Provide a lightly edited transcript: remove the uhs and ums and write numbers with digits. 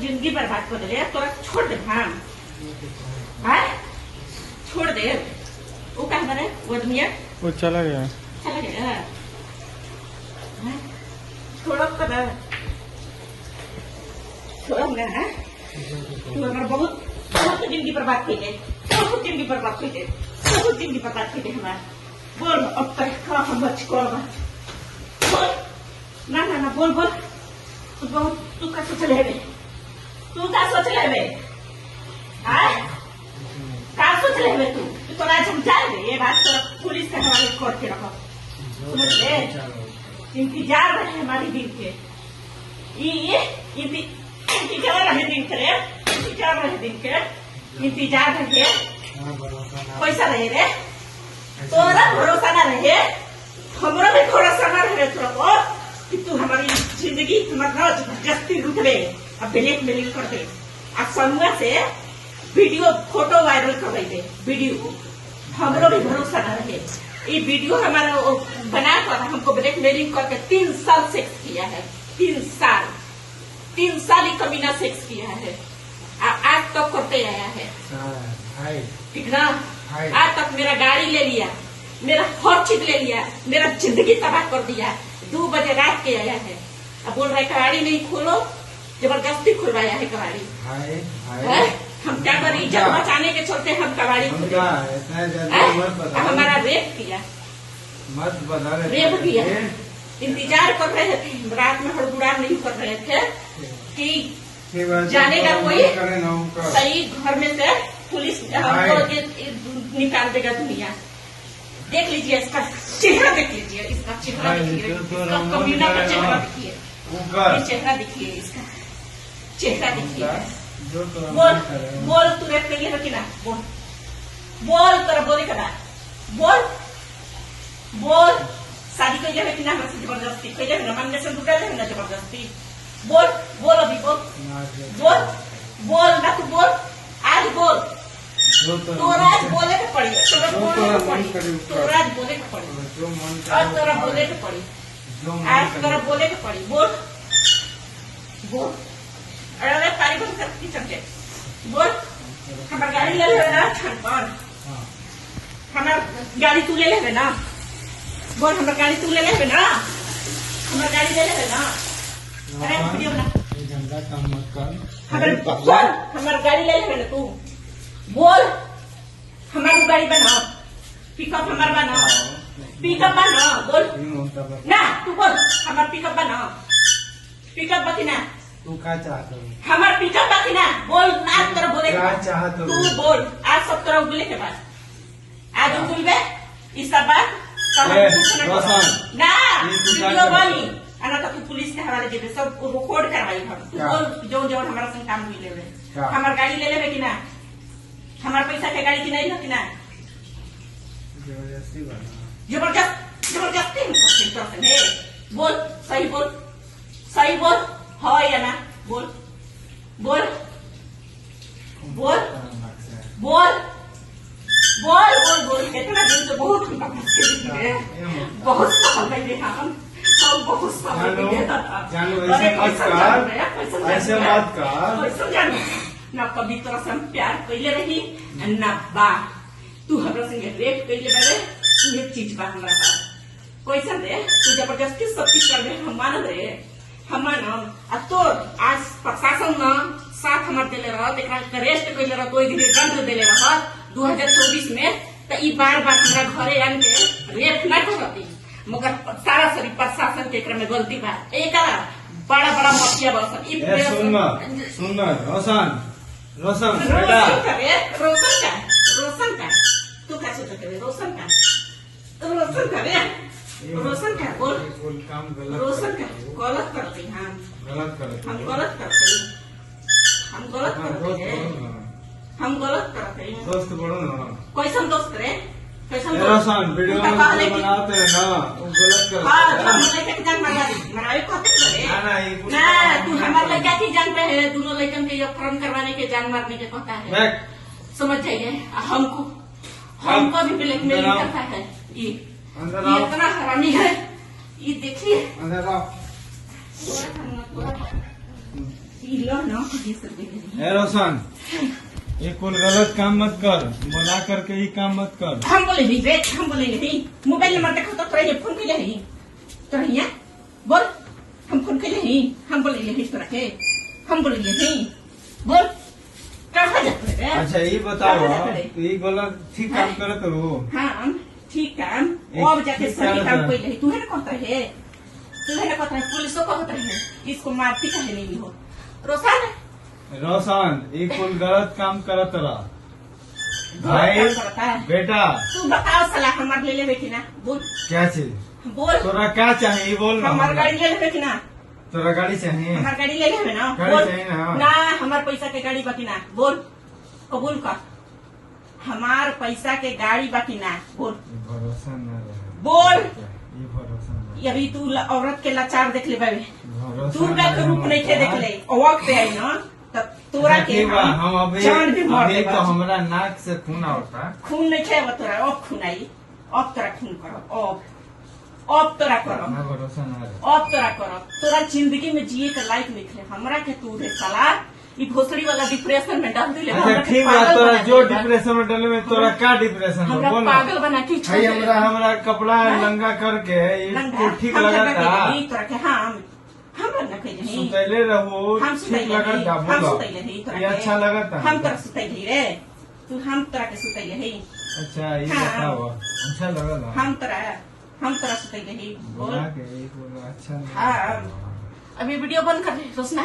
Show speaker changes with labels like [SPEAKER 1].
[SPEAKER 1] जिंदगी बर्बाद कर दे तोरा छोड़ दे हम छोड़ दे। वो कहा मैंने वो आदमी
[SPEAKER 2] वो चला गया
[SPEAKER 1] छोड़ो कदर छोड़ो ना है तू हमारा बहुत बहुत जिंदगी बर्बाद की है बहुत जिंदगी बर्बाद की है बहुत जिंदगी बर्बाद की है हमारा बोल अब तक का हम बच को बोल ना ना ना बोल बोल तू का सोच ले तू का सोच ले का सोच ले तू तो आज हम जाएंगे ये बात तो पुलिस के हवाले कर के रखो समझ ले इंतजार रहे हमारी दिन के ये इंतजार रहे दिन के इंतजार रहे दिन के इंतजार रहे पैसा रहे रे तोरा भरोसा ना रहे हमारा भी भरोसा ना रहे तोरा को कि तू हमारी जिंदगी हमारा जबरदस्ती लूट ले अब ब्लैक मेलिंग कर दे अब समूह से वीडियो फोटो वायरल कर दे वीडियो हमरो भी भरोसा ना रहे ये वीडियो हमारा बना कर हमको ब्लैक मेलिंग करके 3 साल सेक्स किया है 3 साल ही कमीना सेक्स किया है आज तक करते आया है ठीक ना आज तक मेरा गाड़ी ले लिया मेरा हर चीज ले लिया मेरा जिंदगी तबाह कर दिया 2 बजे रात के आया है अब बोल रहा है कबाड़ी नहीं खोलो जबरदस्ती खुलवाया है कबाड़ी हम क्या करें इज्जत बचाने के चलते हम कबाड़ी हमारा रेप किया रेप किया इंतजार कर रहे थे रात में हड़बड़ाहट नहीं कर रहे थे कि जानेगा कोई सही घर में से पुलिस हमको निकाल देगा दुनिया देख लीजिए इसका चेहरा देख लीजिए इसका चेहरा देखिए कमीना का चेहरा देखिए चेहरा देखिए इसका चेहरा देखिए बोल तू रेप कर लिया कि ना बोल तेरा बोले का बोल शादी कर लिया कि ना हमसे जबरदस्ती कर लिया ना मानने से दूसरा है ना जबरदस्ती बोल अभी बोल ना तू बोल आज बोल तोरा बोले के पड़ी तोरा बोले के पड़ी और तोरा बोले के पड़ी आज तोरा बोले के पड़ी बोल अरे पानी बंद कर किचन के बोल हमार गाड़ी ले लेवे ना छन पर हमार गाड़ी तू ले लेवे ना बोल हमार गाड़ी तू ले लेवे ना हमार गाड़ी ले लेवे ना अरे वीडियो बना
[SPEAKER 2] गंदा काम मत कर
[SPEAKER 1] हमार गाड़ी ले लेवे ना तू बोल हमारी गाड़ी बना पिकअप हमार बना पिकअप बना बोल ना तू बोल हमार पिकअप बना पिकअप बती ना
[SPEAKER 2] तू क्या चाहता है
[SPEAKER 1] हमार पिकअप बाकी ना बोल आज तेरा बोले
[SPEAKER 2] क्या चाहता
[SPEAKER 1] तू बोल आज सब तेरा उगले के बाद आज उगलबे इस सब बात ना वीडियो बनी अना तो तू पुलिस के हवाले देबे सब रिकॉर्ड करवाई हम तू बोल जो जो हमारा संग काम हुई लेबे हमार गाड़ी ले लेबे कि ना हमार पैसा के गाड़ी की नहीं हो कि ना जबरदस्ती है बोल सही बोल हाँ या ना बोल बोल बोल बोल बोल बोल बोल कितना दिन से बहुत बहुत साल पहले हम बहुत साल
[SPEAKER 2] ऐसे मत कर
[SPEAKER 1] ना कभी तोरा से हम प्यार कैले रही ना बा तू हमरा संगे रेप कैले बारे ये चीज बा हमरा पास कैसे दे तू जबरदस्ती सब चीज कर दे हम मान रहे हमारा अब तो आज प्रशासन न साथ हमारे दिले रहा अरेस्ट कैले रहा कोई दिन दंड दिले रहा 2024 में तो ई बार हमरा घरे आन के रेप न करती मगर सारा सरी प्रशासन के में गलती बा एक बड़ा बड़ा माफिया बसन
[SPEAKER 2] सुन रोशन बेटा
[SPEAKER 1] रोशन का तू क्या सोच करे रोशन का बोल
[SPEAKER 2] काम
[SPEAKER 1] रोशन का गलत करते हम
[SPEAKER 2] गलत
[SPEAKER 1] करते हैं
[SPEAKER 2] दोस्त बोलो ना
[SPEAKER 1] कैसन दोस्त रे कैसन
[SPEAKER 2] रोशन वीडियो बनाते हैं ना तुम गलत कर
[SPEAKER 1] हम लड़का की जान मारा कहते करे ना तू हमारे लड़का की जान पे है दोनों लड़कन के अपहरण करवाने के जान मारने के कहता है समझ जाइए हमको भी ब्लैकमेलिंग करता है ये इतना हरामी है ये देखिए लो ना 20 रुपये
[SPEAKER 2] ए रोशन, ये कुल गलत काम मत कर, बुला करके ही काम मत कर।
[SPEAKER 1] हम बोले नहीं रे, हम बोले नहीं। मोबाइल नंबर देखो तो तोरा फोन कैले नहीं तोरा यहाँ बोल। हम फोन कैले नहीं, हम बोले नहीं तोरा के, हम बोले नहीं बोल। कहाँ जाते रे?
[SPEAKER 2] अच्छा ये बताओ, ये गलत ठीक काम करत हो?
[SPEAKER 1] हाँ ठीक काम, अब जाके सही काम कोई नहीं। तू है ना कहता है, तू है ना कहता है, पुलिसों को होता है इसको मारती कहे नहीं हो। रोशन
[SPEAKER 2] ये कुल गलत काम करत रहा भाई। बेटा
[SPEAKER 1] तू बताओ साला हमारे ले लेवे कि ना बोल।
[SPEAKER 2] क्या चीज
[SPEAKER 1] बोल
[SPEAKER 2] तोरा क्या चाहिए बोल ना।
[SPEAKER 1] हमार गाड़ी ले लेवे कि ना?
[SPEAKER 2] तोरा गाड़ी चाहिए?
[SPEAKER 1] हमार गाड़ी ले लेवे ना?
[SPEAKER 2] गाड़ी
[SPEAKER 1] बोल
[SPEAKER 2] चाहिए ना?
[SPEAKER 1] ना हमार पैसा के गाड़ी बाकी ना बोल, कबूल कर। हमार पैसा के गाड़ी बाकी ना बोल।
[SPEAKER 2] भरोसा न रहे।
[SPEAKER 1] बोल
[SPEAKER 2] ये भरोसा न
[SPEAKER 1] अभी तू औरत के लाचार देख ले बाबे,
[SPEAKER 2] भरोसा
[SPEAKER 1] तू का
[SPEAKER 2] न
[SPEAKER 1] रूप नहीं थे देख ले। वक्त पे आई ना तब तोरा के
[SPEAKER 2] हम अभी
[SPEAKER 1] जान भी मार
[SPEAKER 2] अभी
[SPEAKER 1] देबा।
[SPEAKER 2] तो हमरा नाक से खून आवता।
[SPEAKER 1] खून नहीं थे तोरा, अब खून आई। अब तोरा खून करो, अब तोरा करो,
[SPEAKER 2] ना भरोसा न रहे।
[SPEAKER 1] अब तोरा करो। तोरा जिंदगी में जिए के लायक नहीं थे। हमरा के तू रे साला ई भोसड़ी वाला डिप्रेशन में डाल दिले।
[SPEAKER 2] अच्छा ठीक है, तोरा जो डिप्रेशन में डले में तोरा का डिप्रेशन हो
[SPEAKER 1] हमरा
[SPEAKER 2] बोल ना।
[SPEAKER 1] पागल बना के छोड़
[SPEAKER 2] भाई
[SPEAKER 1] दे।
[SPEAKER 2] हमरा कपड़ा नंगा करके ये
[SPEAKER 1] नंगा,
[SPEAKER 2] कुल ठीक
[SPEAKER 1] हम
[SPEAKER 2] लगा
[SPEAKER 1] लगा
[SPEAKER 2] था?
[SPEAKER 1] के तोरा के हम लगा के नहीं।
[SPEAKER 2] सुतैले रहो
[SPEAKER 1] हम
[SPEAKER 2] ठीक
[SPEAKER 1] सुतैले
[SPEAKER 2] लगा
[SPEAKER 1] नहीं,
[SPEAKER 2] था
[SPEAKER 1] हम
[SPEAKER 2] बोलो।
[SPEAKER 1] सुतैले नहीं तोरा
[SPEAKER 2] ये
[SPEAKER 1] के।
[SPEAKER 2] अच्छा लगा था?
[SPEAKER 1] हम तोरा सुतैले रे, तू हम तोरा के सुतैले नहीं।
[SPEAKER 2] अच्छा ये
[SPEAKER 1] हाँ।
[SPEAKER 2] बताओ, अच्छा लगा ना?
[SPEAKER 1] हम तोरा सुतैले नहीं बोल।
[SPEAKER 2] बोला के ये बोला अच्छा लगा।
[SPEAKER 1] हाँ। अभी वीडियो बंद कर दे रोशना।